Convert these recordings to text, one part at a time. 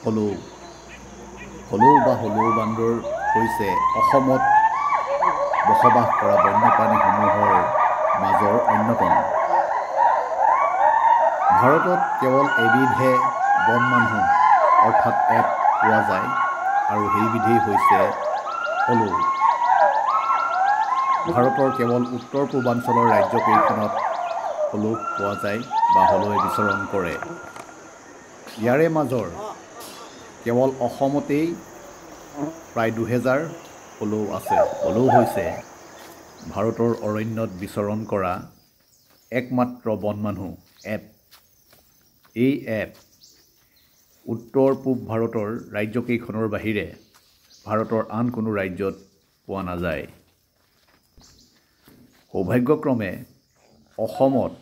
হলৌ হলৌ বা হলৌ বান্দৰ হৈছে অসমত বসবাস কৰা বন্যপ্ৰাণীসমূহৰ মাজৰ অন্যতম। ভাৰতত কেৱল এবিধহে বন মানুহ অৰ্থাৎ এপ পোৱা যায় আৰু সেইবিধেই হৈছে হলৌ। ভাৰতৰ কেৱল উত্তৰ পূৰ্বাঞ্চলৰ ৰাজ্যকেইখনত হলৌ পোৱা যায় বা হলৌৱে বিচৰণ কৰে। ইয়াৰে মাজৰ কেৱল অসমতেই প্ৰায় 2000 হলৌ আছে। হলৌ হৈছে ভাৰতৰ অৰণ্যত বিচৰণ কৰা একমাত্ৰ বন মানুহ এপ। এই এপ উত্তৰ পূব ভাৰতৰ ৰাজ্যকেইখনৰ বাহিৰে ভাৰতৰ আন কোনো ৰাজ্যত পোৱা নাযায়। সৌভাগ্যক্ৰমে অসমত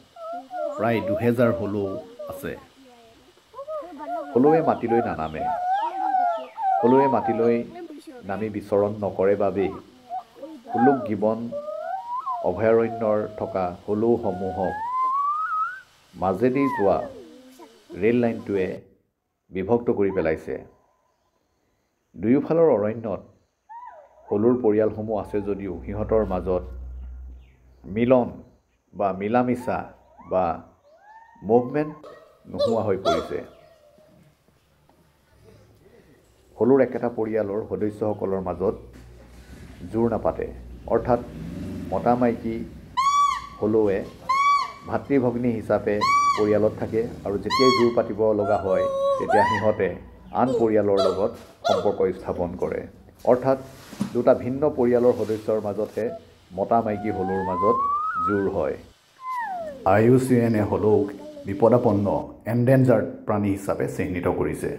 প্ৰায় 2000 হলৌ আছে। হলৌৱে মাটিলৈ নানামে। হলৌৱে মাটিলৈ নামি বিচৰণ নকৰে বাবেই হুলুক গিবন অভয়াৰণ্যৰ থকা হলৌসমূহক মাজেদি যোৱা ৰেল লাইনটোৱে বিভক্ত কৰি পেলাইছে। দুয়োফালৰ অৰণ্যত হলৌৰ পৰিয়ালসমূহ আছে যদিও সিহঁতৰ মাজত মিলন বা মিলামিছা বা মুভমেণ্ট নোহোৱা হৈ পৰিছে। হলৌৰ একেটা পৰিয়ালৰ সদস্যসকলৰ মাজত জোৰ নাপাতে, অৰ্থাৎ মতা মাইকী হলৌৱে ভাতৃ ভগ্নী হিচাপে পৰিয়ালত থাকে আৰু যেতিয়াই জোৰ পাতিব লগা হয় তেতিয়া সিহঁতে আন পৰিয়ালৰ লগত সম্পৰ্ক স্থাপন কৰে। অৰ্থাৎ দুটা ভিন্ন পৰিয়ালৰ সদস্যৰ মাজতহে মতা মাইকী হলৌৰ মাজত জোৰ হয়। IUCN হলৌক বিপদাপন্ন এণ্ডেঞ্জাৰ্ড প্ৰাণী হিচাপে চিহ্নিত কৰিছে।